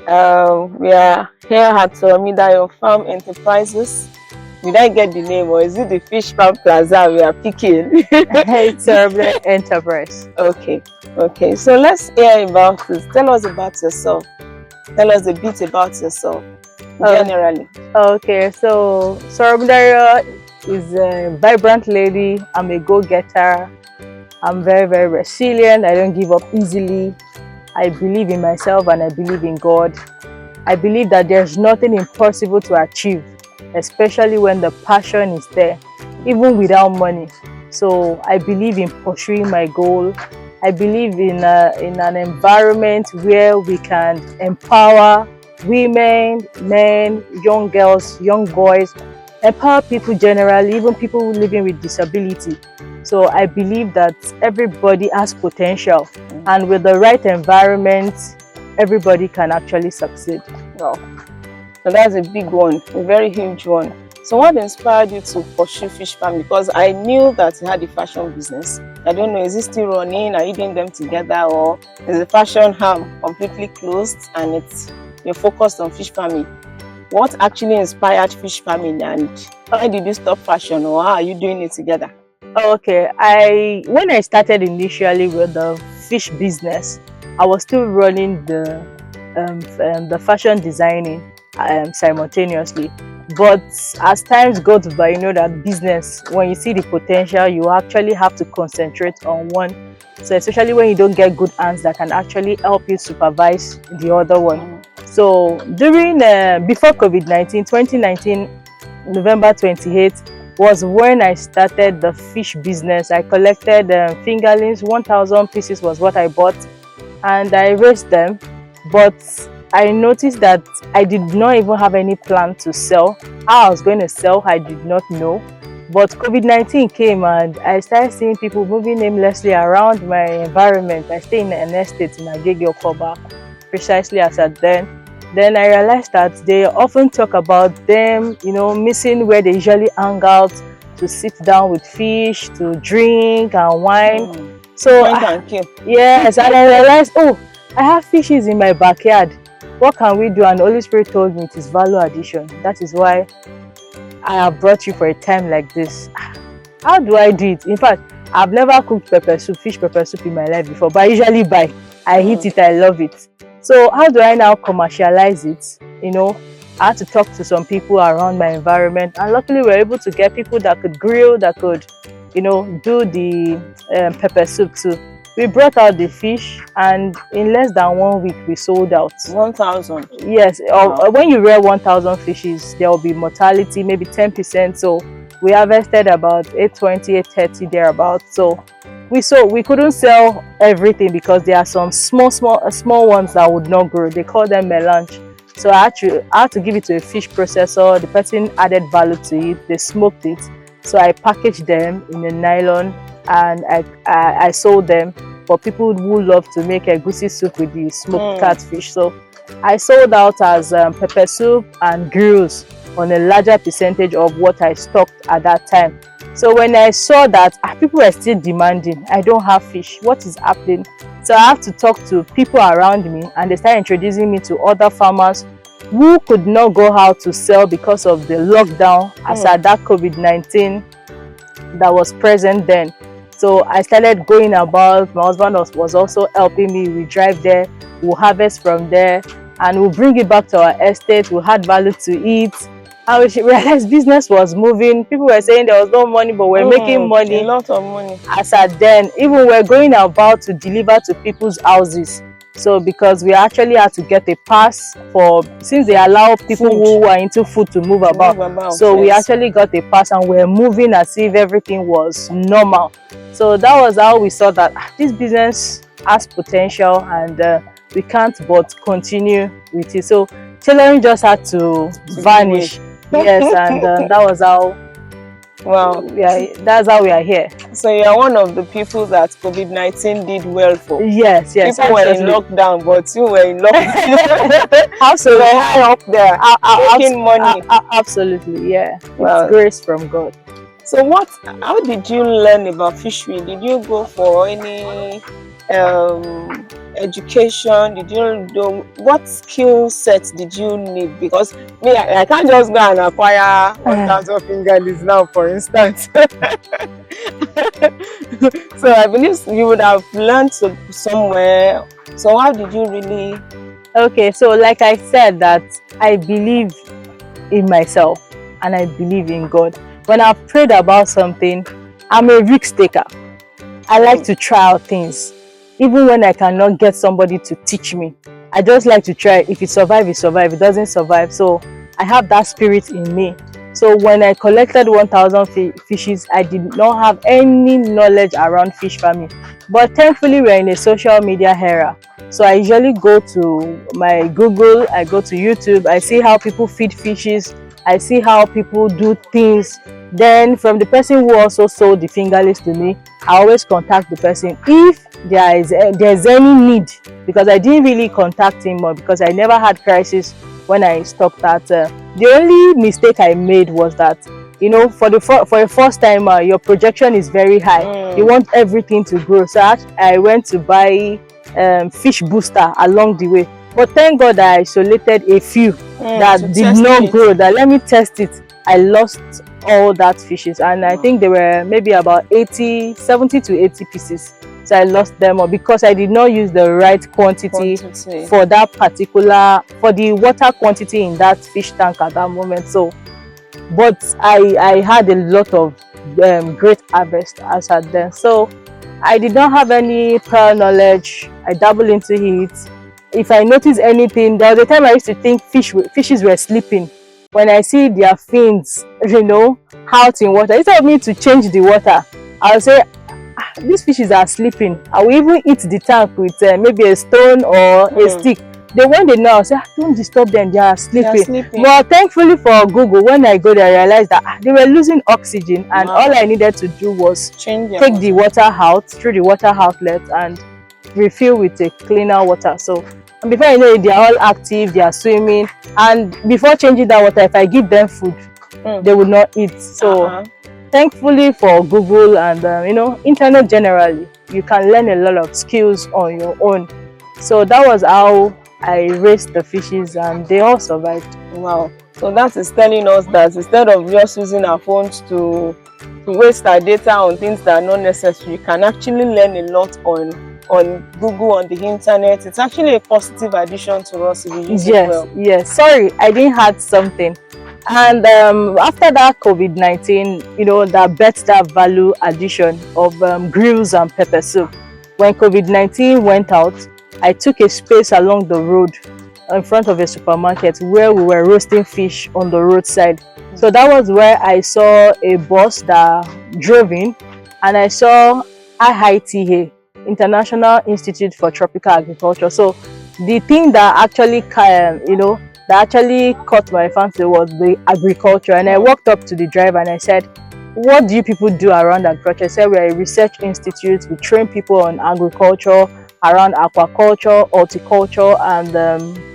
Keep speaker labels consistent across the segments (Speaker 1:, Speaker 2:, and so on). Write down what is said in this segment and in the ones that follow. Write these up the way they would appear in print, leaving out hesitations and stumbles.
Speaker 1: We are here at Soromidayo Farm Enterprises. Did I get the name, or is it the Fish Farm Plaza we are picking?
Speaker 2: It's Unveiling enterprise.
Speaker 1: Okay. So let's hear about this. Tell us about yourself. Tell us a bit about yourself, generally.
Speaker 2: Okay, so Soromidayo is a vibrant lady. I'm a go-getter. I'm very, very resilient. I don't give up easily. I believe in myself and I believe in God. I believe that there's nothing impossible to achieve, especially when the passion is there, even without money. So I believe in pursuing my goal. I believe in an environment where we can empower women, men, young girls, young boys, empower people generally, even people living with disability. So I believe that everybody has potential, and with the right environment, everybody can actually succeed.
Speaker 1: Wow. So that's a big one, a very huge one. So what inspired you to pursue fish farm? Because I knew that you had a fashion business. I don't know, is it still running? Are you doing them together, or is the fashion arm completely closed and you're focused on fish farming? What actually inspired fish farming, and why did you stop fashion, or how are you doing it together?
Speaker 2: Okay, when I started initially with the fish business, I was still running the fashion designing simultaneously. But as times goes by, you know that business, when you see the potential, you actually have to concentrate on one. So especially when you don't get good hands that can actually help you supervise the other one. So during before COVID-19, 2019, November 28th, was when I started the fish business. I collected fingerlings, 1,000 pieces was what I bought, and I raised them. But I noticed that I did not even have any plan to sell. How I was going to sell, I did not know. But COVID-19 came and I started seeing people moving aimlessly around my environment. I stay in an estate in Agege Okoba, precisely as at then. Then I realized that they often talk about them, missing where they usually hang out to sit down with fish, to drink and wine. So yes, and I realized, oh, I have fishes in my backyard. What can we do? And the Holy Spirit told me it is value addition. That is why I have brought you for a time like this. How do I do it? In fact, I've never cooked fish pepper soup in my life before, but I usually buy. I eat it, I love it. So how do I now commercialize it? I had to talk to some people around my environment, and luckily we were able to get people that could grill, that could, do the pepper soup too. We brought out the fish, and in less than 1 week we sold out.
Speaker 1: 1,000?
Speaker 2: Yes. Wow. When you rear 1,000 fishes, there will be mortality, maybe 10%. So we harvested about 820, 830 thereabouts. So we couldn't sell everything because there are some small ones that would not grow. They call them melange. So I had to give it to a fish processor. The person added value to it. They smoked it. So I packaged them in a nylon, and I sold them for people who love to make egusi soup with the smoked catfish. So I sold out as pepper soup and grills on a larger percentage of what I stocked at that time. So when I saw that people were still demanding, I don't have fish, what is happening? So I have to talk to people around me, and they started introducing me to other farmers who could not go out to sell because of the lockdown as at that COVID-19 that was present then. So I started going about. My husband was also helping me. We drive there, we'll harvest from there, and we'll bring it back to our estate. We'll add value to it. And we realized business was moving. People were saying there was no money, but we're making money.
Speaker 1: A lot of money.
Speaker 2: As at then, even we're going about to deliver to people's houses. So because we actually had to get a pass since they allow people who are into food to move about. So we actually got a pass, and we're moving as if everything was normal. So that was how we saw that this business has potential, and we can't but continue with it. So tailoring just had to vanish. Yes, and that was how.
Speaker 1: Wow.
Speaker 2: Yeah, that's how we are here.
Speaker 1: So you are one of the people that COVID-19 did well for.
Speaker 2: Yes.
Speaker 1: People were in lockdown, but you were in lockdown.
Speaker 2: Absolutely.
Speaker 1: You were high up there, making money.
Speaker 2: Absolutely, yeah. Wow. It's grace from God.
Speaker 1: So how did you learn about fishery? Did you go for any education did you do? What skill sets did you need? Because me, I can't just go and acquire 1,000 fingerlings now, for instance. So I believe you would have learned somewhere. So how did you really?
Speaker 2: Okay, so like I said, that I believe in myself and I believe in God. When I've prayed about something, I'm a risk taker. I like to try out things. Even when I cannot get somebody to teach me, I just like to try. If it survives, it survives. If it doesn't survive, so I have that spirit in me. So when I collected 1,000 fishes, I did not have any knowledge around fish farming. But thankfully, we're in a social media era. So I usually go to my Google, I go to YouTube, I see how people feed fishes, I see how people do things. Then from the person who also sold the fingerlings to me, I always contact the person if there's any need, because I didn't really contact him more because I never had crisis when I stopped that. The only mistake I made was that, you know, for a first timer, your projection is very high. You want everything to grow. So I went to buy fish booster along the way. But thank God I isolated a few that did not grow. That let me test it. I lost all that fishes, and I think there were maybe about 70 to 80 pieces. So I lost them all because I did not use the right quantity for that particular, for the water quantity in that fish tank at that moment. So, but I had a lot of great harvest as at then. So I did not have any prior knowledge. I dabbled into it. If I notice anything, there was a time I used to think fishes were sleeping. When I see their fins, you know, out in water, instead of me to change the water, I'll say, these fishes are sleeping. I will even eat the tank with maybe a stone or a stick. Then when they know, I'll say, don't disturb them, they are sleeping. But thankfully for Google, when I go there, I realized that they were losing oxygen, and all I needed to do was take the water out through the water outlet and refill with a cleaner water. So before you know it, they are all active, they are swimming, and before changing that water, if I give them food, they would not eat. So thankfully for Google and you know, internet generally, you can learn a lot of skills on your own. So that was how I raised the fishes, and they all survived.
Speaker 1: Wow. So that is telling us that instead of just using our phones to waste our data on things that are not necessary, you can actually learn a lot on Google, on the internet. It's actually a positive addition to us if you use it well.
Speaker 2: Yes. Sorry, I didn't add something. And after that COVID-19, you know, that bet that value addition of grills and pepper soup. When COVID-19 went out, I took a space along the road in front of a supermarket where we were roasting fish on the roadside. So that was where I saw a bus that drove in, and I saw IITA, International Institute for Tropical Agriculture. So the thing that actually, you know, that actually caught my fancy was the agriculture. And I walked up to the driver and I said, what do you people do around agriculture? I said, we're a research institute. We train people on agriculture, around aquaculture, horticulture, and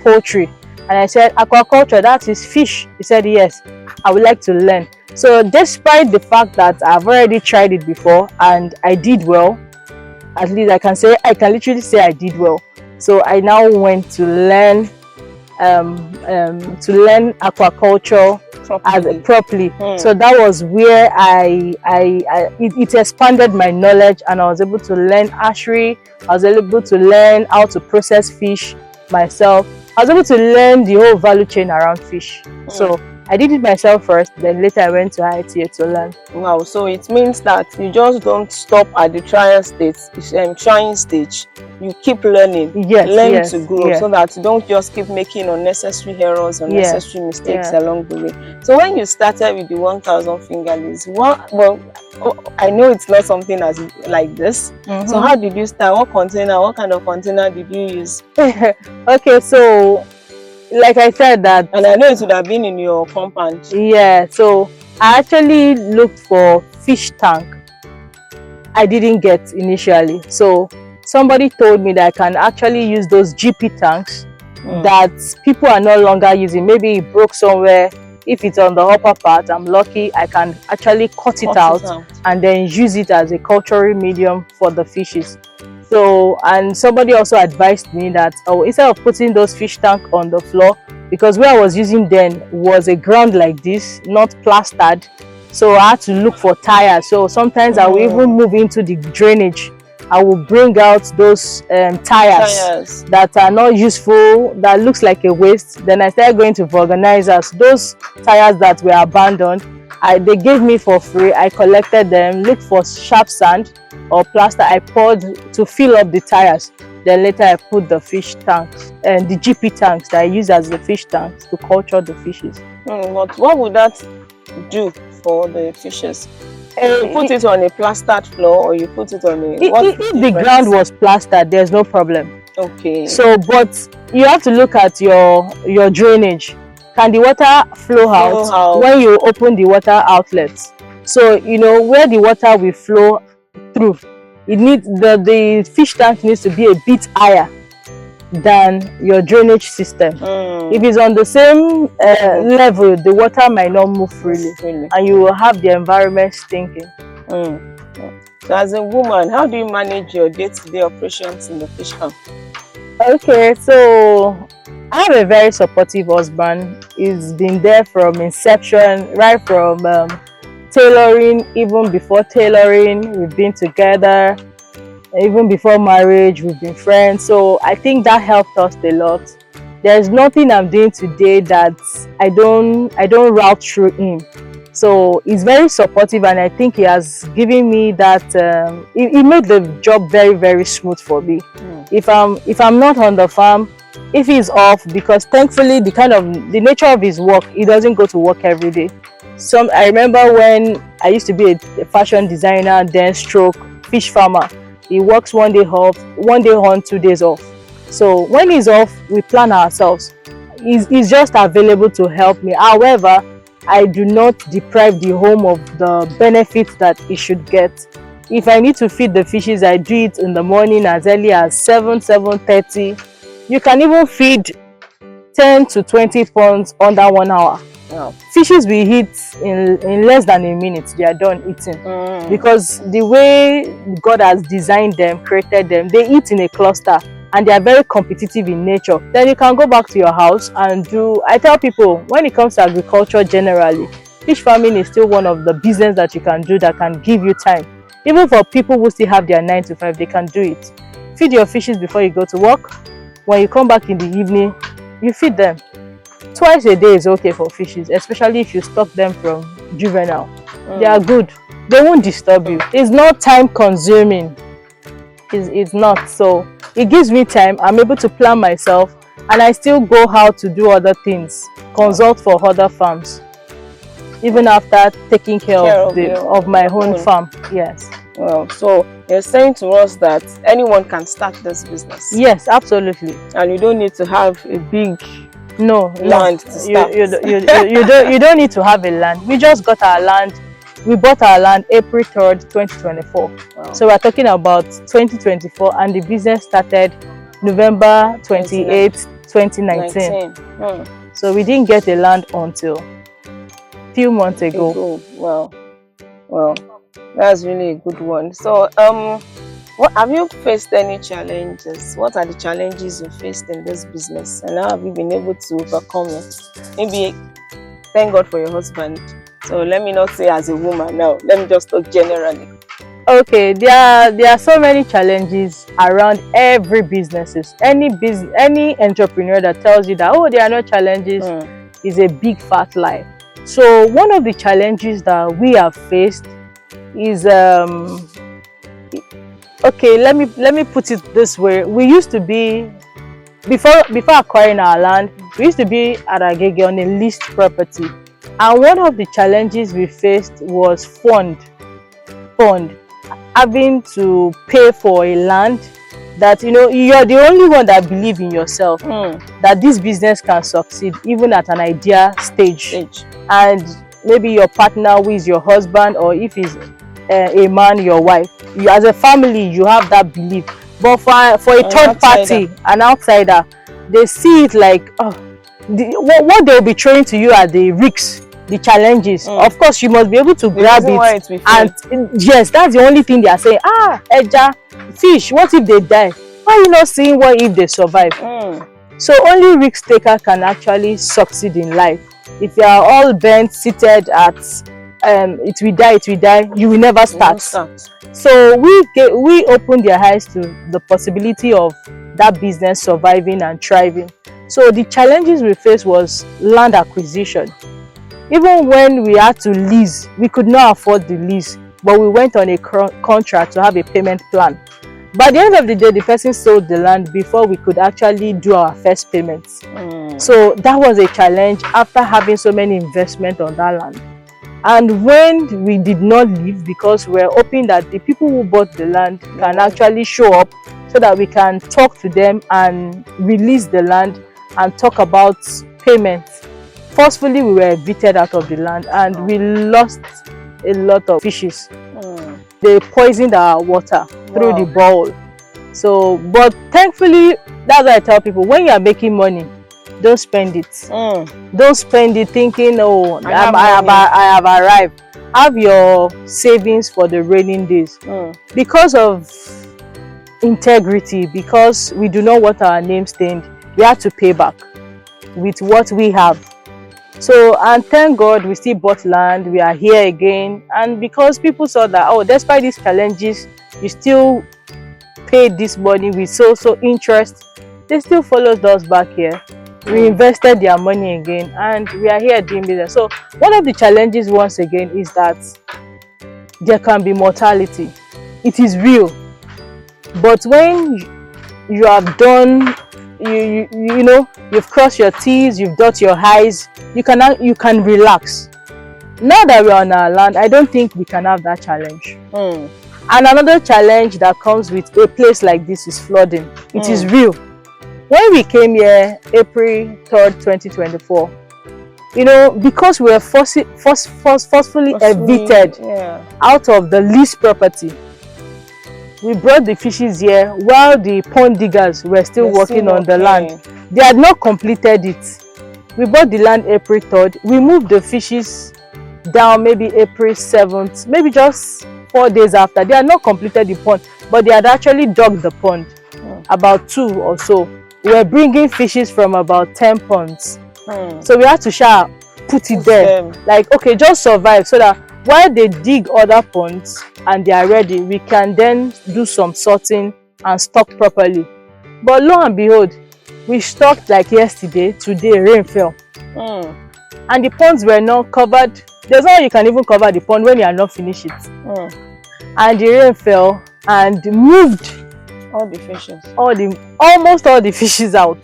Speaker 2: poultry. And I said, aquaculture, that is fish. He said, yes, I would like to learn. So despite the fact that I've already tried it before and I did well, at least I can literally say I did well. So I now went to learn aquaculture properly. So that was where it expanded my knowledge, and I was able to learn hatchery. I was able to learn how to process fish myself. I was able to learn the whole value chain around fish. So I did it myself first, then later I went to IITA to learn.
Speaker 1: Wow, so it means that you just don't stop at the trying stage. You keep learning, learn to grow, so that you don't just keep making unnecessary errors, unnecessary mistakes along the way. So when you started with the 1,000 fingerlings, I know it's not something as like this. So how did you start? What kind of container did you use?
Speaker 2: Okay, so like I said that,
Speaker 1: and I know it would have been in your compound.
Speaker 2: Yeah, so I actually looked for fish tank. I didn't get initially. So somebody told me that I can actually use those GP tanks that people are no longer using. Maybe it broke somewhere. If it's on the upper part, I'm lucky, I can actually cut it out and then use it as a cultural medium for the fishes. So, and somebody also advised me that, oh, instead of putting those fish tank on the floor, because where I was using then was a ground like this, not plastered, so I had to look for tires. So sometimes I will even move into the drainage. I will bring out those tires that are not useful, that looks like a waste. Then I started going to vulcanizers. Those tires that were abandoned, they gave me for free. I collected them, looked for sharp sand or plaster. I poured to fill up the tires. Then later I put the fish tanks and the GP tanks that I use as the fish tanks to culture the fishes.
Speaker 1: But what would that do for the fishes? You put it on a plastered floor, or you put it on a...
Speaker 2: If the ground was plastered, there's no problem.
Speaker 1: Okay.
Speaker 2: So, but you have to look at your drainage. Can the water flow out when you open the water outlets? So, you know, where the water will flow through, it needs the fish tank needs to be a bit higher than your drainage system. If it's on the same level, the water might not move freely, and you will have the environment stinking.
Speaker 1: So as a woman, how do you manage your day-to-day operations in the fish farm?
Speaker 2: Okay, so I have a very supportive husband. He's been there from inception, right from tailoring, even before tailoring, we've been together. Even before marriage, we've been friends. So I think that helped us a lot. There's nothing I'm doing today that I don't route through him. So he's very supportive, and I think he has given me that. He made the job very, very smooth for me. If I'm not on the farm, if he's off, because thankfully the nature of his work, he doesn't go to work every day. I remember when I used to be a fashion designer, then stroke fish farmer. He works 1 day off, 1 day on, 2 days off. So when he's off, we plan ourselves. He's just available to help me. However, I do not deprive the home of the benefits that it should get. If I need to feed the fishes, I do it in the morning as early as 7:30. You can even feed 10 to 20 pounds under 1 hour. Wow. Fishes we eat in less than a minute, they are done eating. Because the way God has designed them, created them, they eat in a cluster, and they are very competitive in nature. Then you can go back to your house and I tell people, when it comes to agriculture generally, fish farming is still one of the business that you can do that can give you time. Even for people who still have their 9 to 5, they can do it. Feed your fishes before you go to work. When you come back in the evening, you feed them. Twice a day is okay for fishes, especially if you stock them from juvenile. They are good. They won't disturb you. It's not time consuming. It's not. So it gives me time. I'm able to plan myself, and I still go out to do other things, consult for other farms, even after taking care of my own farm. Yes.
Speaker 1: Well, so you're saying to us that anyone can start this business?
Speaker 2: Yes, absolutely.
Speaker 1: And you don't need to have a big
Speaker 2: land
Speaker 1: to start.
Speaker 2: You don't need to have a land. We just got our land. We bought our land April 3rd, 2024. Wow. So we're talking about 2024, and the business started November 28th, 2019. So we didn't get a land until a few months ago.
Speaker 1: Well, that's really a good one. So what have you faced any challenges? What are the challenges you faced in this business, and how have you been able to overcome it? Maybe thank God for your husband. So let me not say as a woman now. Let me just talk generally.
Speaker 2: Okay, there are so many challenges around every businesses. Any entrepreneur that tells you that there are no challenges is a big fat lie. So one of the challenges that we have faced is okay, let me put it this way. We used to be, before acquiring our land, we used to be at Agege on a leased property. And one of the challenges we faced was fund. Having to pay for a land that, you're the only one that believes in yourself, that this business can succeed even at an idea stage. And maybe your partner, who is your husband, or if he's a man, your wife, you as a family, you have that belief. But for a third party, an outsider, they see it like what they'll be throwing to you are the risks the challenges. Of course, you must be able to grab it. And yes, that's the only thing they are saying. Ah, Eja, fish, what if they die? Why are you not seeing what if they survive? So only risk taker can actually succeed in life. If you are all bent, seated at it will die, you will never start. So we opened their eyes to the possibility of that business surviving and thriving. So the challenges we faced was land acquisition. Even when we had to lease, we could not afford the lease, but we went on a contract to have a payment plan. By the end of the day, the person sold the land before we could actually do our first payments. So that was a challenge after having so many investments on that land. And when we did not leave, because we're hoping that the people who bought the land can actually show up so that we can talk to them and release the land and talk about payments. Forcefully, we were evicted out of the land and we lost a lot of fishes. They poisoned our water through the bowl. So, but thankfully, that's why I tell people, when you are making money, don't spend it. Don't spend it thinking, oh, I have arrived. Have your savings for the raining days. Because of integrity, because we do not want our name stained, we have to pay back with what we have. So, and thank God we still bought land, we are here again. And because people saw that, oh, despite these challenges, you still paid this money with so interest, they still followed us back here. We invested their money again and we are here doing business. So one of the challenges once again is that there can be mortality. It is real. But when you have done, you know, you've crossed your T's, you've dot your I's, you can relax. Now that we're on our land, I don't think we can have that challenge. And another challenge that comes with a place like this is flooding. It is real. When we came here, April 3rd, 2024, you know, because we were forcefully evicted out of the leased property, we brought the fishes here while the pond diggers were still working on the land. They had not completed it. We bought the land April 3rd. We moved the fishes down maybe April 7th, maybe just 4 days after. They had not completed the pond, but they had actually dug the pond, about 2 or so. We were bringing fishes from about 10 ponds. So we had to put it there. Like, okay, just survive so that while they dig other ponds and they are ready, we can then do some sorting and stock properly. But lo and behold, we stocked like yesterday, today rain fell. And the ponds were not covered. There's no way you can even cover the pond when you are not finished it. And the rain fell and moved
Speaker 1: all the fishes.
Speaker 2: Almost all the fishes out.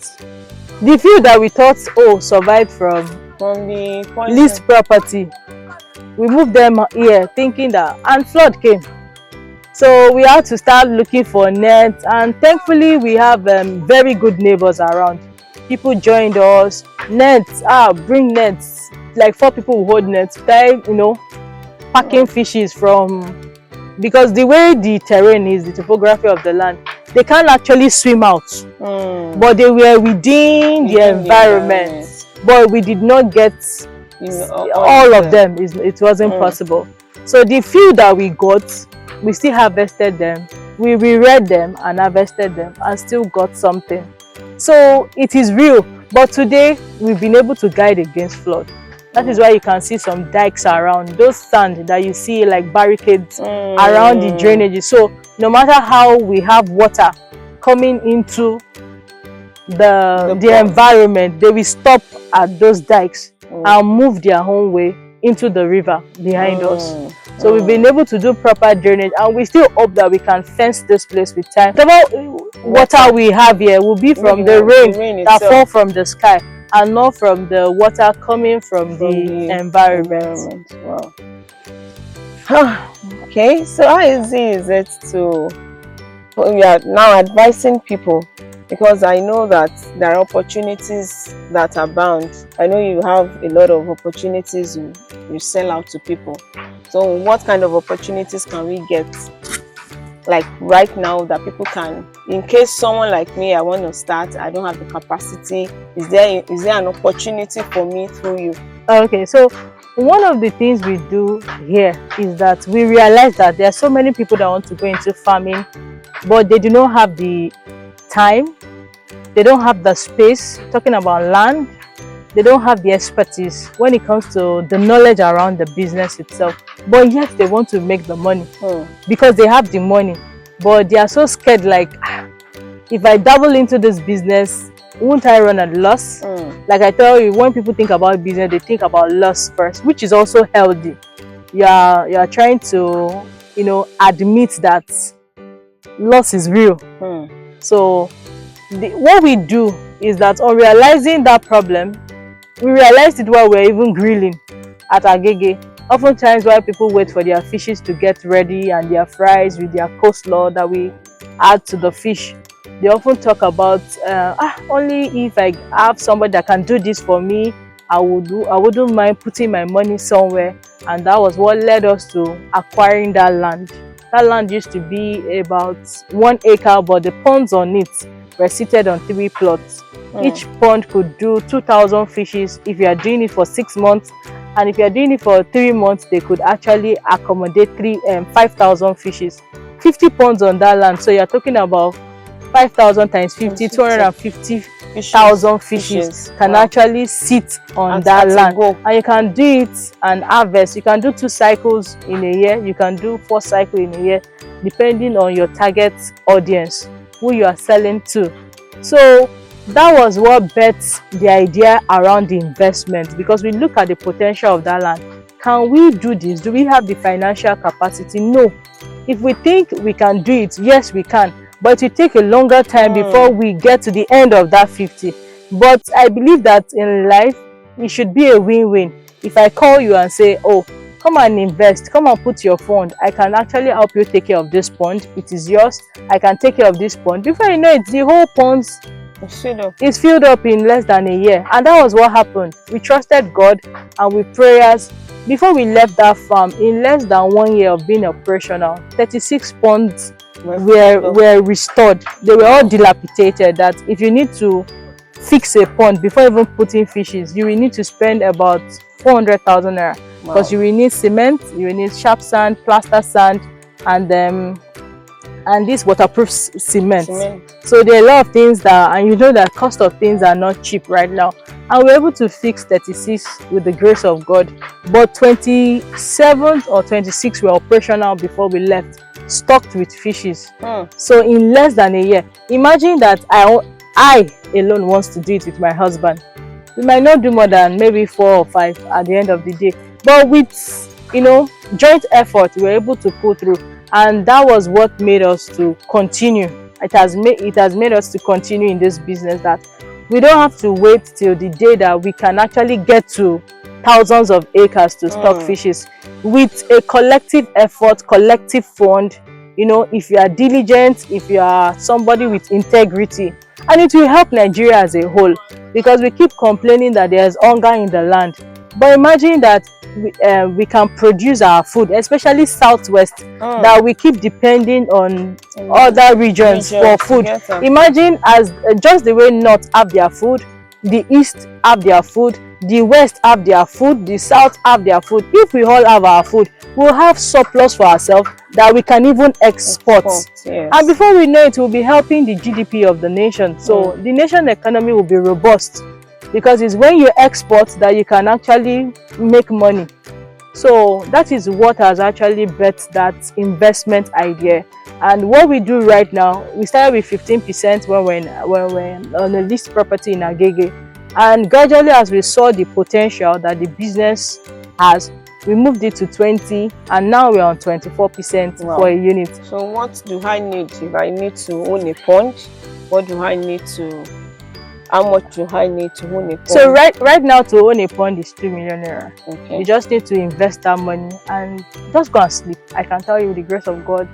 Speaker 2: The few that we thought, oh, survived from the leased property, we moved them here thinking that, and flood came. So we had to start looking for nets, and thankfully we have very good neighbors around. People joined us. Nets, bring nets. Like 4 people who hold nets, you know, packing fishes from, because the way the terrain is, the topography of the land, they can't actually swim out. But they were within the environment. But we did not get all of them. It wasn't possible. So the few that we got, we still harvested them. We reread them and harvested them and still got something. So it is real. But today, we've been able to guide against flood. That is why you can see some dikes around, those sand that you see like barricades around the drainages. So no matter how we have water coming into the environment, they will stop at those dikes and move their own way into the river behind us. So we've been able to do proper drainage, and we still hope that we can fence this place with time. Whatever water we have here will be from the rain that fall from the sky, and not from the water coming from the environment.
Speaker 1: Wow. Okay, so how easy is it to, we are now advising people, because I know that there are opportunities that abound. I know you have a lot of opportunities you sell out to people. So what kind of opportunities can we get, like right now, that people can, in case someone like me, I want to start, I don't have the capacity, is there an opportunity for me through you?
Speaker 2: Okay, so One of the things we do here is that we realize that there are so many people that want to go into farming, but they do not have the time, they don't have the space, talking about land, they don't have the expertise when it comes to the knowledge around the business itself, but yet they want to make the money because they have the money, but they are so scared, like, if I dabble into this business, won't I run a loss? Like I tell you, when people think about business, they think about loss first, which is also healthy. You are trying to, admit that loss is real. So what we do is that on realizing that problem, we realized it while we're even grilling at Agege. Oftentimes while people wait for their fishes to get ready and their fries with their coleslaw that we add to the fish, they often talk about only if I have somebody that can do this for me, I wouldn't mind putting my money somewhere. And that was what led us to acquiring that land. That land used to be about 1 acre, but the ponds on it were seated on 3 plots. Each pond could do 2,000 fishes if you are doing it for 6 months, and if you are doing it for 3 months, they could actually accommodate 5,000 fishes. 50 ponds on that land, so you are talking about 5,000 times 50, 250,000 fishes can actually sit on that land. And you can do it and harvest. You can do 2 cycles in a year, you can do 4 cycles in a year, depending on your target audience, who you are selling to. So that was what bets the idea around the investment, because we look at the potential of that land. Can we do this? Do we have the financial capacity? No. If we think we can do it, yes, we can. But it will take a longer time before we get to the end of that 50. But I believe that in life, it should be a win-win. If I call you and say, oh, come and invest, come and put your fund, I can actually help you take care of this pond. It is yours. I can take care of this pond. Before you know it, the whole pond is filled up in less than a year. And that was what happened. We trusted God, and with prayers, before we left that farm, in less than 1 year of being operational, 36 ponds were restored. They were all dilapidated, that if you need to fix a pond before even putting fishes, you will need to spend about 400,000 naira, because you will need cement, you will need sharp sand, plaster sand, and this waterproof cement. So there are a lot of things that, and you know that cost of things are not cheap right now, and we're able to fix 36 with the grace of God. But 27 or 26 were operational before we left, stocked with fishes. So in less than a year, imagine that I alone wants to do it with my husband. We might not do more than maybe 4 or 5 at the end of the day, but with joint effort, we were able to pull through. And that was what made us to continue. It has made us to continue in this business, that we don't have to wait till the day that we can actually get to thousands of acres to stock fishes. With a collective effort, collective fund, if you are diligent, if you are somebody with integrity, and it will help Nigeria as a whole, because we keep complaining that there's hunger in the land. But imagine that we can produce our food, especially southwest, that we keep depending on other regions for food. Imagine as just the way north have their food, the east have their food, the west have their food, the south have their food. If we all have our food, we'll have surplus for ourselves that we can even export.
Speaker 1: Yes.
Speaker 2: And before we know it, we'll be helping the GDP of the nation. So the nation economy will be robust, because it's when you export that you can actually make money. So that is what has actually bet that investment idea. And what we do right now, we started with 15% when we're on a leased property in Agege. And gradually, as we saw the potential that the business has, we moved it to 20, and now we're on 24% for a unit.
Speaker 1: So what do I need if I need to own a pond? What do I need to... How much do I need to own a pond?
Speaker 2: So right now, to own a pond is 2 million naira.
Speaker 1: Okay.
Speaker 2: You just need to invest that money and just go and sleep. I can tell you, with the grace of God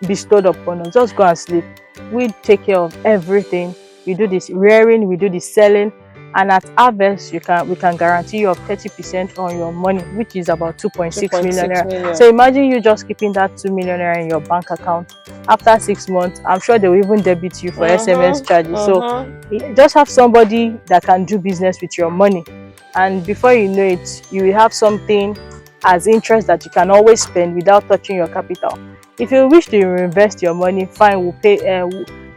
Speaker 2: bestowed upon us, just go and sleep. We take care of everything. We do this rearing, we do the selling, and at harvest, we can guarantee you of 30% on your money, which is about 2.6 million naira. So imagine you just keeping that 2 million naira in your bank account. After 6 months, I'm sure they will even debit you for SMS charges. So just have somebody that can do business with your money, and before you know it, you will have something as interest that you can always spend without touching your capital. If you wish to reinvest your money, fine,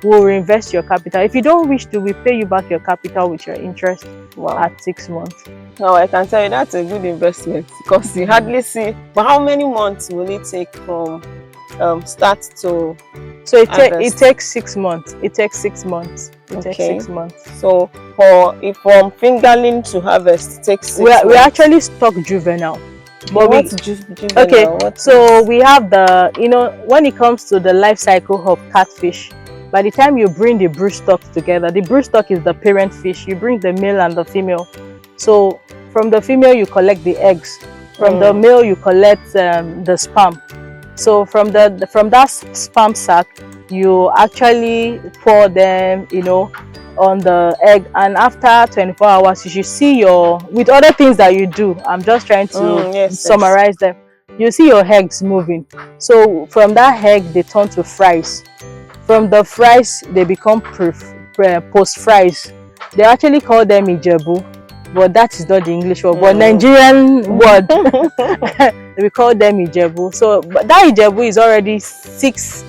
Speaker 2: we'll reinvest your capital. If you don't wish to, we pay you back your capital with your interest. Wow. At 6 months.
Speaker 1: Now I can tell you that's a good investment, because you hardly see. But how many months will it take from start to?
Speaker 2: So it takes 6 months. It takes 6 months. It takes 6 months.
Speaker 1: So from fingerling to harvest, it takes 6 months.
Speaker 2: We actually stock juvenile. But
Speaker 1: what's juvenile?
Speaker 2: Okay, so we have the, when it comes to the life cycle of catfish, by the time you bring the broodstock together, the broodstock is the parent fish. You bring the male and the female. So from the female, you collect the eggs. From the male, you collect the sperm. So from that sperm sac, you actually pour them, on the egg. And after 24 hours, you should see with other things that you do. I'm just trying to summarize them. You see your eggs moving. So from that egg, they turn to fries. From the fries, they become post fries. They actually call them ijebu, but that is not the English word, but Nigerian word. We call them ijebu. So but that ijebu is already 6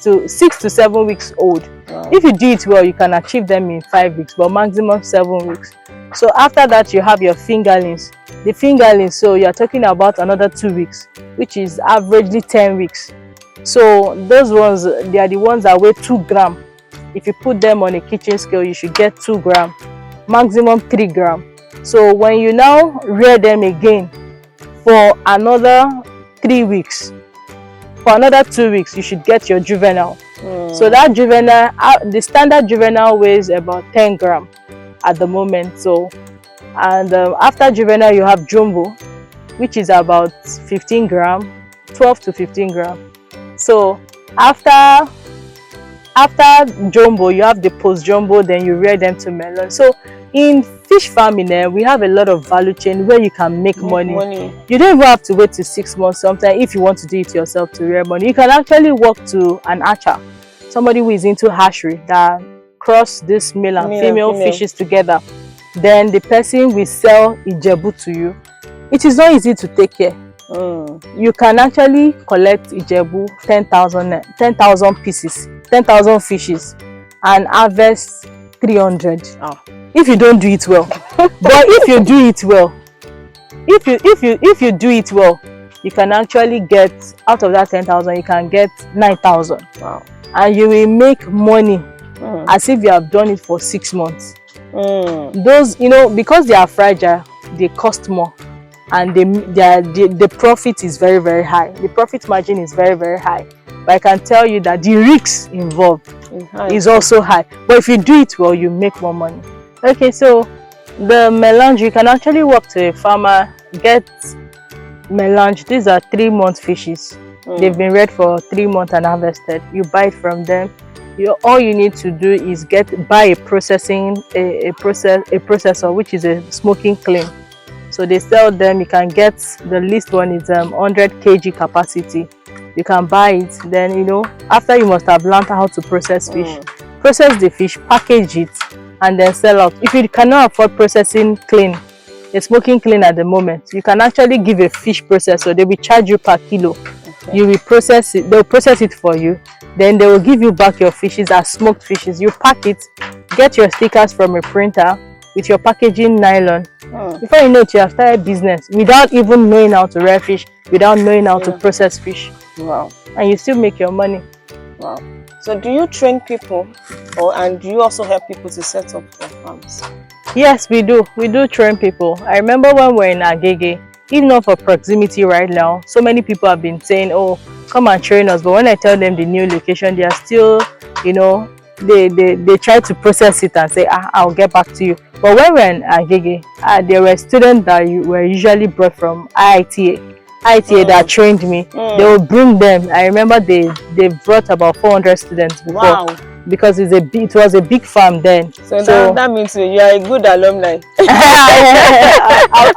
Speaker 2: to 7 weeks old. Wow. If you do it well, you can achieve them in 5 weeks, but maximum 7 weeks. So after that, you have your fingerlings. The fingerlings, so you're talking about another 2 weeks, which is averagely 10 weeks. So those ones, they are the ones that weigh 2 grams. If you put them on a kitchen scale, you should get 2 grams, maximum 3 grams. So when you now rear them again for another 3 weeks, for another 2 weeks, you should get your juvenile. So that juvenile, the standard juvenile weighs about 10 grams at the moment. So, and after juvenile, you have jumbo, which is about 15 grams, 12 to 15 grams. So after jumbo, you have the post jumbo, then you rear them to melon. So in fish farming, we have a lot of value chain where you can make money. You don't even have to wait till 6 months. Sometimes if you want to do it yourself to rear money, you can actually walk to an archer, somebody who is into hatchery, that cross this male and female fishes together. Then the person will sell ijebu to you. It is not easy to take care. You can actually collect ijebu 10,000 pieces, 10,000 fishes, and harvest 300. If you don't do it well. But if you do it well, if you do it well, you can actually get, out of that 10,000, you can get 9,000. Wow. And you will make money as if you have done it for 6 months. Those, because they are fragile, they cost more. And the profit is very, very high. The profit margin is very, very high. But I can tell you that the risks involved is also high. But if you do it well, you make more money. Okay, so the melange, you can actually walk to a farmer, get melange. These are 3-month fishes. They've been reared for 3 months and harvested. You buy it from them. All you need to do is buy a processor, which is a smoking clean. So they sell them. You can get, the least one is 100 kg capacity. You can buy it. Then after, you must have learned how to process fish. Process the fish, package it, and then sell out. If you cannot afford processing clean, a smoking clean at the moment, you can actually give a fish processor. They will charge you per kilo. Okay. You will process it. They will process it for you. Then they will give you back your fishes as smoked fishes. You pack it, get your stickers from a printer with your packaging nylon. Before you know it, you have started business without even knowing how to rear fish, without knowing how to process fish. Wow. And you still make your money.
Speaker 1: Wow. So do you train people, and do you also help people to set up their farms?
Speaker 2: Yes, we do. We do train people. I remember when we were in Agege, even not for proximity right now, so many people have been saying, oh, come and train us. But when I tell them the new location, they are still, they try to process it and say, I'll get back to you. But when we were in Agege, there were students that were usually brought from IITA that trained me. They will bring them. I remember they brought about 400 students before. Wow. Because it was a big farm then.
Speaker 1: So that means you are a good alumni.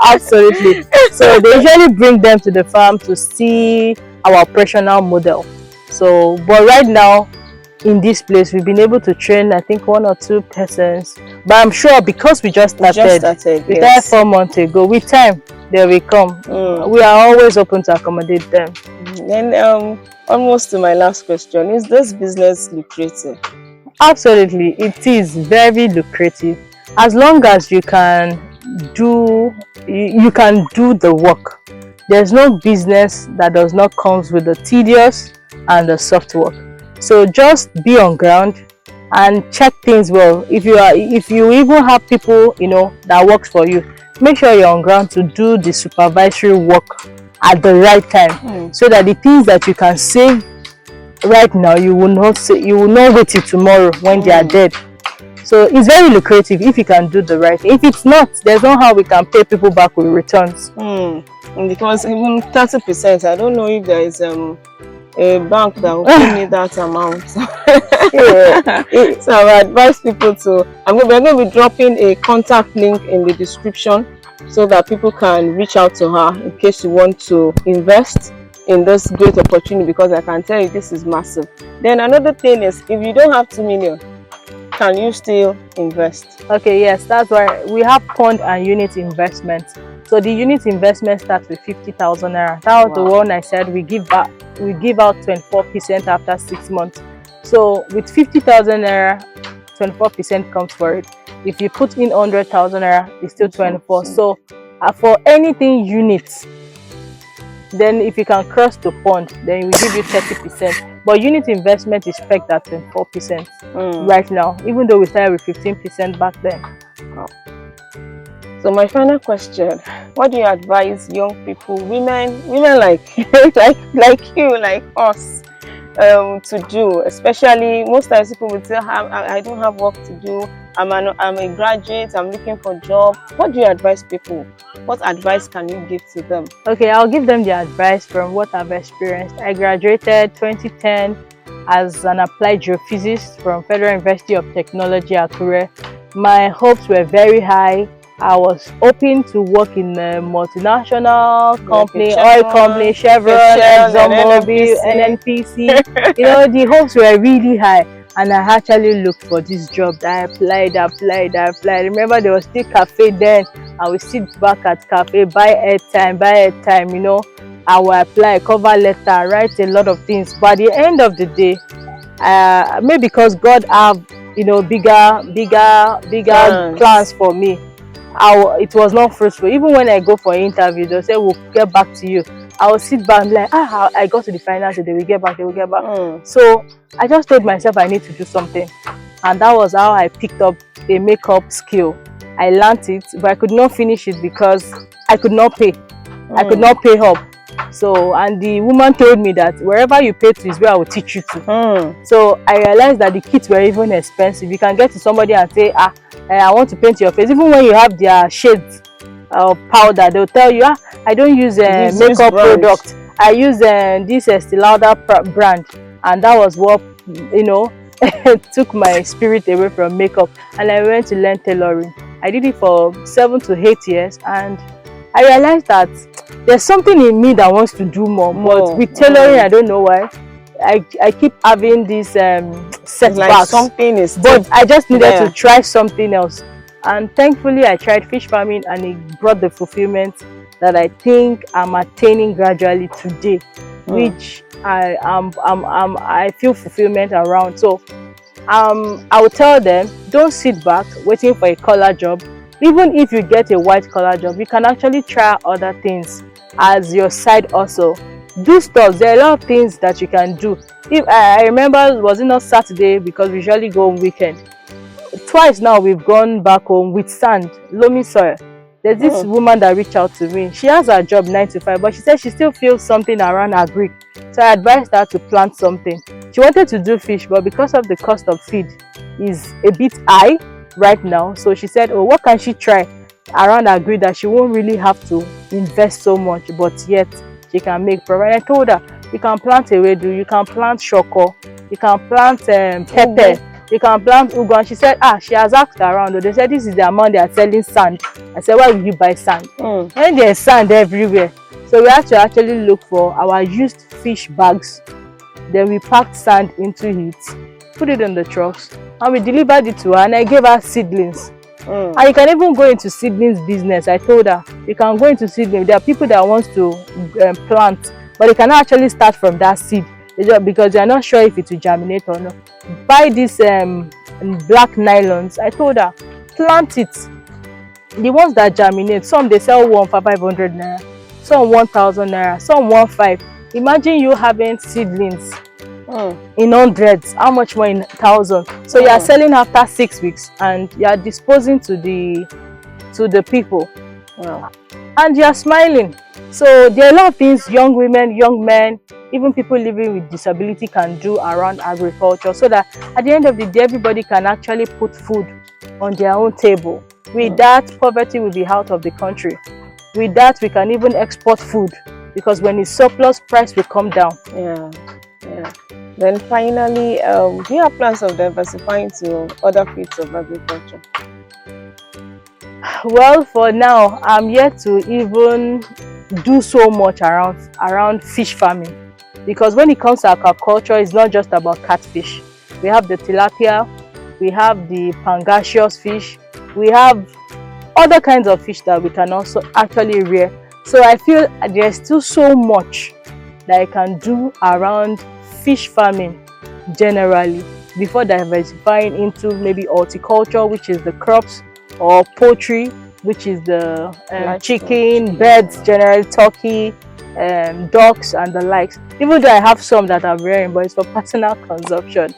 Speaker 2: Absolutely. So they usually bring them to the farm to see our operational model. So, but right now in this place, we've been able to train, I think, 1 or 2 persons. But I'm sure because we just started, we started
Speaker 1: yes.
Speaker 2: 4 months ago. With time, they will come. We are always open to accommodate them.
Speaker 1: And almost to my last question, is this business lucrative?
Speaker 2: Absolutely, it is very lucrative as long as you can do the work. There's no business that does not comes with the tedious and the soft work. So just be on ground and check things well. If you even have people, you know, that works for you, make sure you're on ground to do the supervisory work at the right time, so that the things that you can save right now, you will not wait till tomorrow when they are dead. So it's very lucrative if you can do the right thing. If it's not, there's no how we can pay people back with returns.
Speaker 1: Because even 30%, I don't know if there is a bank that will pay me that amount. So I advise people to, we're going to be dropping a contact link in the description so that people can reach out to her in case you want to invest in this great opportunity, because I can tell you this is massive. Then another thing is, if you don't have 2 million, can you still invest? Okay,
Speaker 2: yes, that's why we have pond and unit investments. So the unit investment starts with 50,000 naira. That was the one I said we give out 24% after 6 months. So with 50,000 naira, 24% comes for it. If you put in 100,000 naira, it's still 24. So for anything units, then if you can cross the pond, then we give you 30%. But unit investment is pegged at 24% right now, even though we started with 15% back then.
Speaker 1: So my final question: what do you advise young people, women like like you, like us, to do? Especially most times people will say, I don't have work to do. I'm a graduate. I'm looking for a job. What do you advise people? What advice can you give to them?
Speaker 2: Okay, I'll give them the advice from what I've experienced. I graduated 2010 as an applied geophysicist from Federal University of Technology, Akure. My hopes were very high. I was hoping to work in a multinational company, oil company, Chevron, ExxonMobil, NNPC. You know, the hopes were really high. And I actually looked for this job. I applied. Remember, there was still cafe then. I would sit back at cafe, buy airtime, you know. I will apply, cover letter, write a lot of things. But at the end of the day, maybe because God have, you know, bigger plans for me, it was not fruitful. Even when I go for an interview, they'll say, we'll get back to you. I will sit back and be like, I got to the final, so they will get back. So I just told myself I need to do something. And that was how I picked up a makeup skill. I learned it, but I could not finish it because I could not pay. I could not pay up. So, and the woman told me that wherever you pay to is where I will teach you to. So I realized that the kits were even expensive. You can get to somebody and say, I want to paint your face. Even when you have their shades of powder, they'll tell you, I don't use makeup product. I use this Estee Lauder brand. And that was what, you know, took my spirit away from makeup. And I went to learn tailoring. I did it for 7 to 8 years, and I realized that there's something in me that wants to do more. But with tailoring, I don't know why. I keep having this setbacks.
Speaker 1: Like something is,
Speaker 2: but I just needed to try something else. And thankfully, I tried fish farming, and it brought the fulfillment that I think I'm attaining gradually today, which I feel fulfillment around. So I would tell them, don't sit back waiting for a collar job. Even if you get a white collar job, you can actually try other things as your side hustle. Do stuff. There are a lot of things that you can do. If I remember, was it not Saturday, because we usually go on weekend. Twice now we've gone back home with sand, loamy soil. There's this woman that reached out to me. She has her job 9 to 5, but she said she still feels something around her brick. So I advised her to plant something. She wanted to do fish, but because of the cost of feed is a bit high right now, so she said, oh, what can she try around her grid that she won't really have to invest so much, but yet she can make profit. And I told her, you can plant ewedu, you can plant shoko, you can plant pepper, you can plant ugu. And she said, she has asked around. They said, this is the amount they are selling sand. I said, why will you buy sand? And there's sand everywhere. So we have to actually look for our used fish bags. Then we packed sand into it, put it on the trucks, and we delivered it to her, and I gave her seedlings. And you can even go into seedlings business. I told her you can go into seedlings. There are people that want to plant, but they cannot actually start from that seed because they are not sure if it will germinate or not. Buy these black nylons. I told her plant it. The ones that germinate, some they sell one for 500 naira, some 1,000 naira, some 1,500. Imagine you having seedlings in hundreds, how much more in thousands? So you are selling after 6 weeks and you are disposing to the people. And you are smiling. So there are a lot of things young women, young men, even people living with disability can do around agriculture, so that at the end of the day everybody can actually put food on their own table. With that, poverty will be out of the country. With that, we can even export food, because when it's surplus, price will come down.
Speaker 1: Yeah. Then finally, do you have plans of diversifying to other fields of agriculture?
Speaker 2: Well, for now, I'm yet to even do so much around fish farming, because when it comes to aquaculture, it's not just about catfish. We have the tilapia, we have the pangasius fish, we have other kinds of fish that we can also actually rear. So I feel there's still so much that I can do around fish farming generally before diversifying into maybe horticulture, which is the crops, or poultry, which is the chicken, birds, generally turkey, ducks and the likes. Even though I have some that I'm rearing, but it's for personal consumption.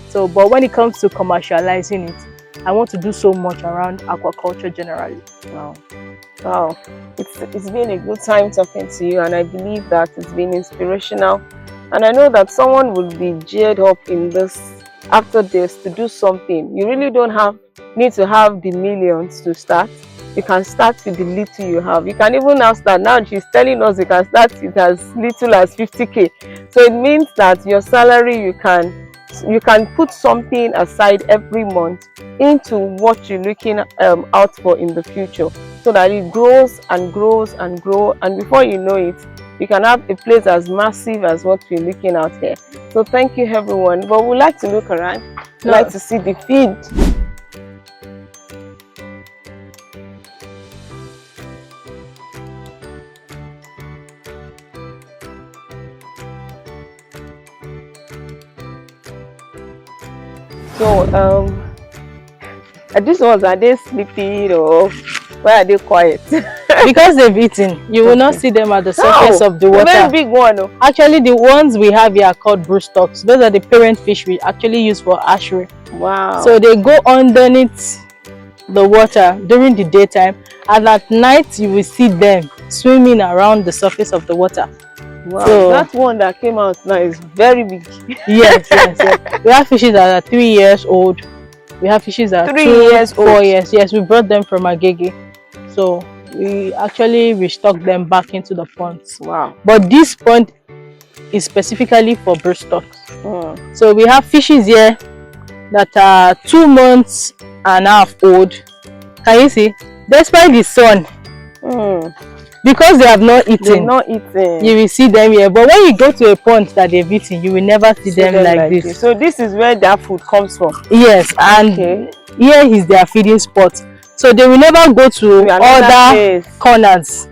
Speaker 2: So, but when it comes to commercializing it, I want to do so much around aquaculture generally.
Speaker 1: Wow. It's been a good time talking to you, and I believe that it's been inspirational. And I know that someone will be geared up in this, after this, to do something. You really don't need to have the millions to start. You can start with the little you have. You can even now start. Now she's telling us you can start with as little as 50K. So it means that your salary, you can put something aside every month into what you're looking out for in the future, so that it grows and grows and grows, and before you know it, you can have a place as massive as what we're looking out here. So thank you everyone, but we'd like to look around. We'd like to see the feed. So these ones, are they sleeping or why are they quiet?
Speaker 2: Because they've eaten. You will not see them at the surface of the water.
Speaker 1: Very big one.
Speaker 2: Actually, the ones we have here are called broodstocks. Those are the parent fish we actually use for hatchery.
Speaker 1: Wow.
Speaker 2: So they go underneath the water during the daytime, and at night you will see them swimming around the surface of the water.
Speaker 1: Wow, so that one that came out now is very big.
Speaker 2: Yes. We have fishes that are 3 years old. We have fishes that are
Speaker 1: 3 years old.
Speaker 2: 4 years. Yes, we brought them from Agege. So we actually restocked them back into the ponds.
Speaker 1: Wow.
Speaker 2: But this pond is specifically for broodstocks. So we have fishes here that are 2 months and a half old. Can you see? Despite the sun, because they have not eaten, you will see them here. But when you go to a pond that they've eaten, you will never see them like this.
Speaker 1: So this is where their food comes from.
Speaker 2: Yes, and here is their feeding spot. So they will never go to other corners.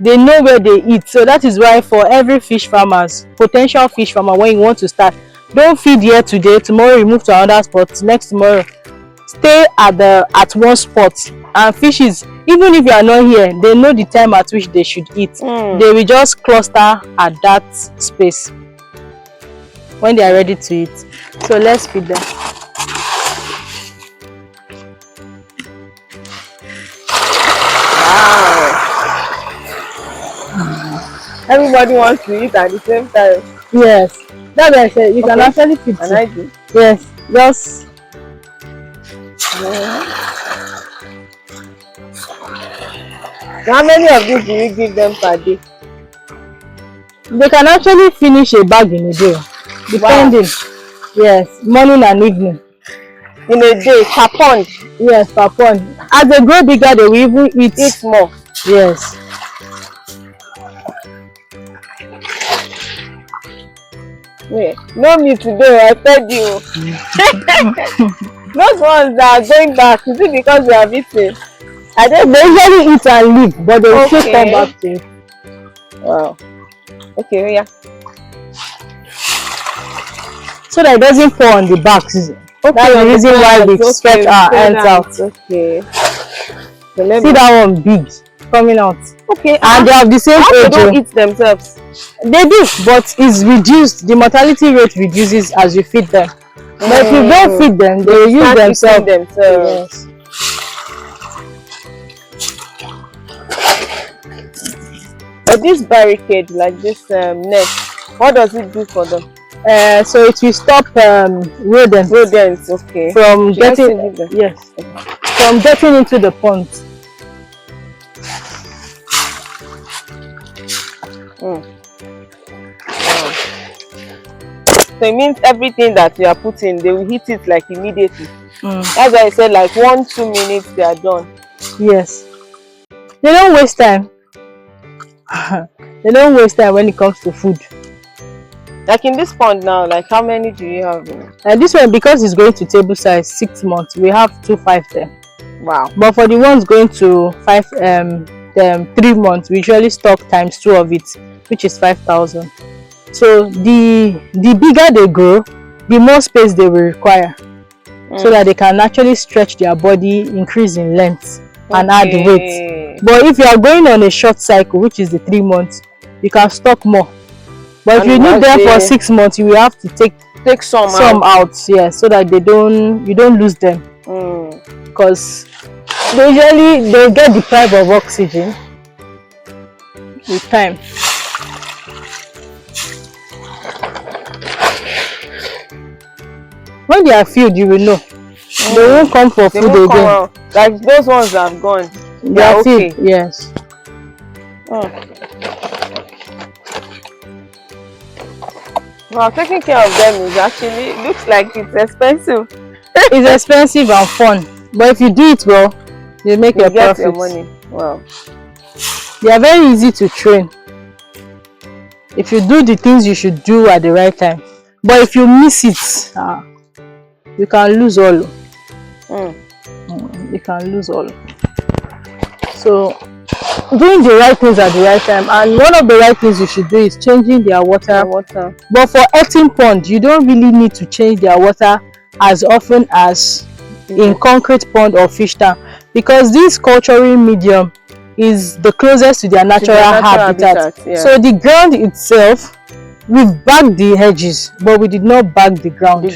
Speaker 2: They know where they eat. So that is why for every potential fish farmer, when you want to start, don't feed here today, tomorrow you move to another spot, next tomorrow. Stay at one spot, and fishes, even if you are not here, they know the time at which they should eat. They will just cluster at that space when they are ready to eat. So let's feed them.
Speaker 1: Everybody wants to eat at the same time.
Speaker 2: Yes, that's what I said. You can actually feed.
Speaker 1: And I do.
Speaker 2: Yes, just.
Speaker 1: How many of these do you give them per day?
Speaker 2: They can actually finish a bag in a day, depending. Wow. Yes, morning and evening.
Speaker 1: In a day, per pond?
Speaker 2: Yes, per pond. As they grow bigger, they will even eat
Speaker 1: more.
Speaker 2: Yes.
Speaker 1: Yeah. No me today, I fed you. Those ones that are going back, is it because they have eaten?
Speaker 2: I think they usually eat and leave, but they will still come back to it.
Speaker 1: Wow. Okay, yeah.
Speaker 2: So that it doesn't fall on the backs.
Speaker 1: Okay,
Speaker 2: that's the reason why we stretch our ends out.
Speaker 1: Okay. So
Speaker 2: see that one big coming out.
Speaker 1: Okay.
Speaker 2: And they have the same age.
Speaker 1: They don't eat themselves.
Speaker 2: They do, but it's reduced. The mortality rate reduces as you feed them. But if you don't feed them, they will use themselves. Yes.
Speaker 1: But this barricade, like this net, what does it do for them?
Speaker 2: So it will stop rodents.
Speaker 1: Rodents, okay.
Speaker 2: From getting from getting into the pond.
Speaker 1: Wow. So it means everything that you are putting, they will hit it like immediately. That's why I said like 1-2 minutes they are done.
Speaker 2: Yes. They don't waste time. They don't waste time when it comes to food.
Speaker 1: Like in this pond now, like how many do you have?
Speaker 2: And this one, because it's going to table size 6 months, we have 2 5 there.
Speaker 1: Wow. But
Speaker 2: for the ones going to 3 months, we usually stock ×2 of it, which is 5,000. So the bigger they grow, the more space they will require, so that they can actually stretch their body, increase in length, and add weight. But if you are going on a short cycle, which is the 3 months, you can stock more. But if you need them for 6 months, you will have to take some out, yeah, so that you don't lose them. Because they get deprived of oxygen with time. When they are filled, you will know. They won't come for food again.
Speaker 1: Like those ones that have gone,
Speaker 2: they are okay. Filled, yes.
Speaker 1: Well, taking care of them is actually, looks like it's expensive.
Speaker 2: It's expensive and fun, but if you do it well, you make your profit.
Speaker 1: Your money. Wow.
Speaker 2: They are very easy to train if you do the things you should do at the right time. But if you miss it, you can lose all. You can lose all. So doing the right things at the right time, and one of the right things you should do is changing their water. But for earthen pond, you don't really need to change their water as often as in concrete pond or fish tank, because this culturing medium is the closest to their natural habitat. So the ground itself, we've bagged the hedges, but we did not bag the ground.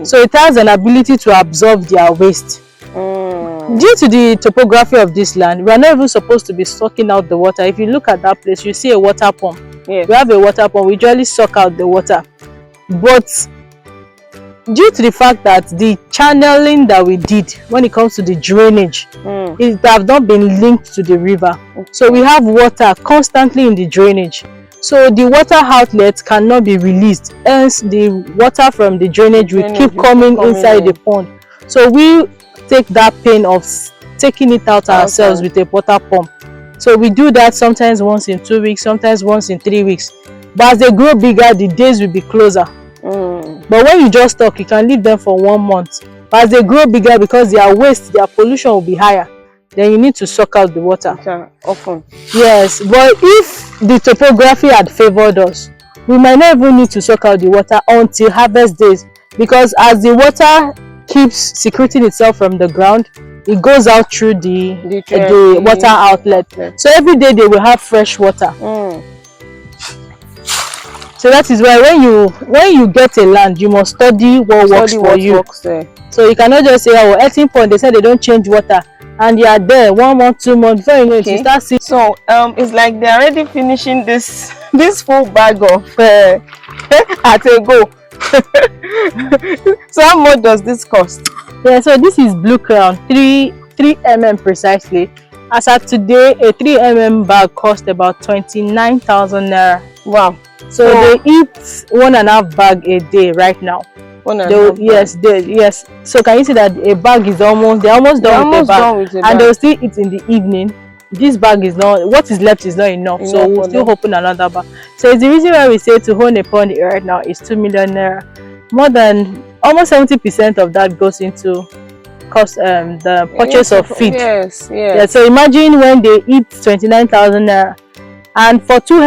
Speaker 2: So it has an ability to absorb their waste. Due to the topography of this land, we are not even supposed to be sucking out the water. If you look at that place, you see a water pump. We have a water pump. We usually suck out the water. But due to the fact that the channeling that we did when it comes to the drainage, it have not been linked to the river. So we have water constantly in the drainage. So the water outlets cannot be released. Hence, the water from the drainage will keep coming inside the pond. So we take that pain of taking it out ourselves with a water pump. So we do that sometimes once in 2 weeks, sometimes once in 3 weeks. But as they grow bigger, the days will be closer. But when you just stock, you can leave them for 1 month. But as they grow bigger, because their waste, their pollution will be higher, then you need to suck out the water.
Speaker 1: Often.
Speaker 2: Yes, but if the topography had favored us, we might not even need to suck out the water until harvest days, because as the water keeps secreting itself from the ground, it goes out through the water outlet. So every day they will have fresh water. So that is why when you get a land, you must study what works for you. So you cannot just say, oh, earthen pond, they said they don't change water, and you are there 1 month, 2 months before you know it, you start seeing.
Speaker 1: So it's like they're already finishing this full bag of at a go. So how much does this cost?
Speaker 2: Yeah, so this is blue crown, 3 mm precisely. As at today, a 3 mm bag costs about 29,000 naira.
Speaker 1: Wow.
Speaker 2: So they eat 1.5 bag a day right now. Yes. So can you see that a bag is they're almost done with a bag, and they'll still eat in the evening. This bag is not, what is left is not enough, so we'll still open another bag. So it's the reason why we say to own a pond right now is 2 million naira. More than almost 70% of that goes into the purchase of feed.
Speaker 1: Yes, yes.
Speaker 2: Yeah, so imagine when they eat 29,000 naira, and for 2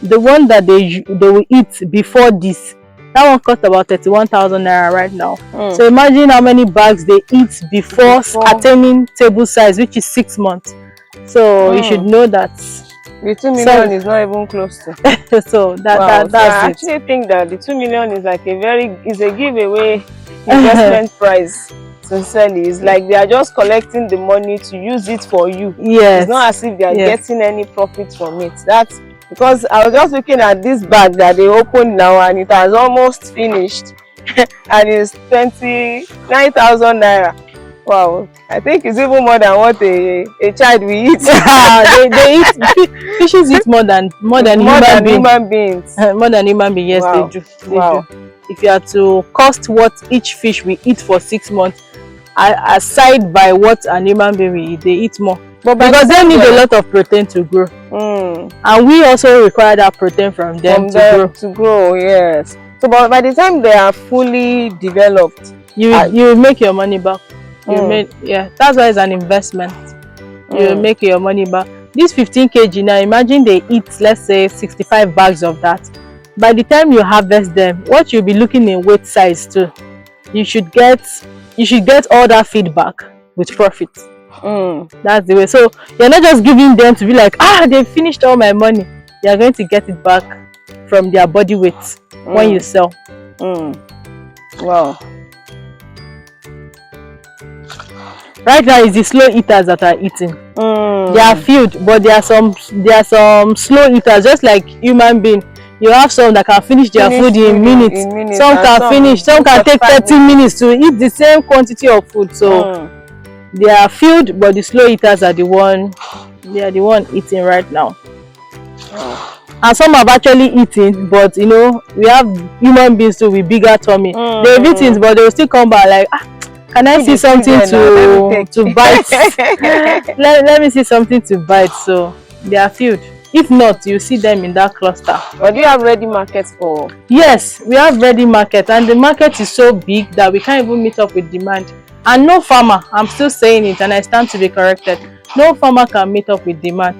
Speaker 2: the one that they will eat before this, that one cost about 31,000 naira right now. So imagine how many bags they eat before attaining table size, which is 6 months. So you should know that
Speaker 1: the 2 million is not even close to.
Speaker 2: So that's
Speaker 1: I actually think that the 2 million is like a giveaway investment price. Sincerely, it's like they are just collecting the money to use it for you.
Speaker 2: Yes,
Speaker 1: it's not as if they are getting any profit from it. That's because I was just looking at this bag that they opened now, and it has almost finished and it's 29,000 naira. Wow, I think it's even more than what a child will eat.
Speaker 2: they eat fishes eat more than human beings. More than human beings, yes.
Speaker 1: Wow.
Speaker 2: They do. If you are to cost what each fish will eat for 6 months, aside by what an human being will eat, they eat more. But because they need a lot of protein to grow, and we also require that protein from them to grow.
Speaker 1: Yes. So, but by the time they are fully developed,
Speaker 2: you make your money back. That's why it's an investment. You make your money back. This 15 kg now, imagine they eat, let's say, 65 bags of that. By the time you harvest them, what you'll be looking in weight size too, you should get all that feedback with profit. That's the way. So you're not just giving them to be like, they finished all my money. You're going to get it back from their body weight when you sell.
Speaker 1: Wow.
Speaker 2: Right now it's the slow eaters that are eating. They are few, but there are some slow eaters, just like human being. You have some that can finish their food in minutes. Some can take 30 minutes to eat the same quantity of food. So they are filled, but the slow eaters are the one eating right now. And some have actually eaten, but you know, we have human beings too with bigger tummy. They've eaten, but they will still come back like, can I see something to bite? let me see something to bite. So they are filled. If not, you see them in that cluster.
Speaker 1: But do you have ready markets for?
Speaker 2: Yes, we have ready market, and the market is so big that we can't even meet up with demand. And no farmer, I'm still saying it, and I stand to be corrected, no farmer can meet up with demand.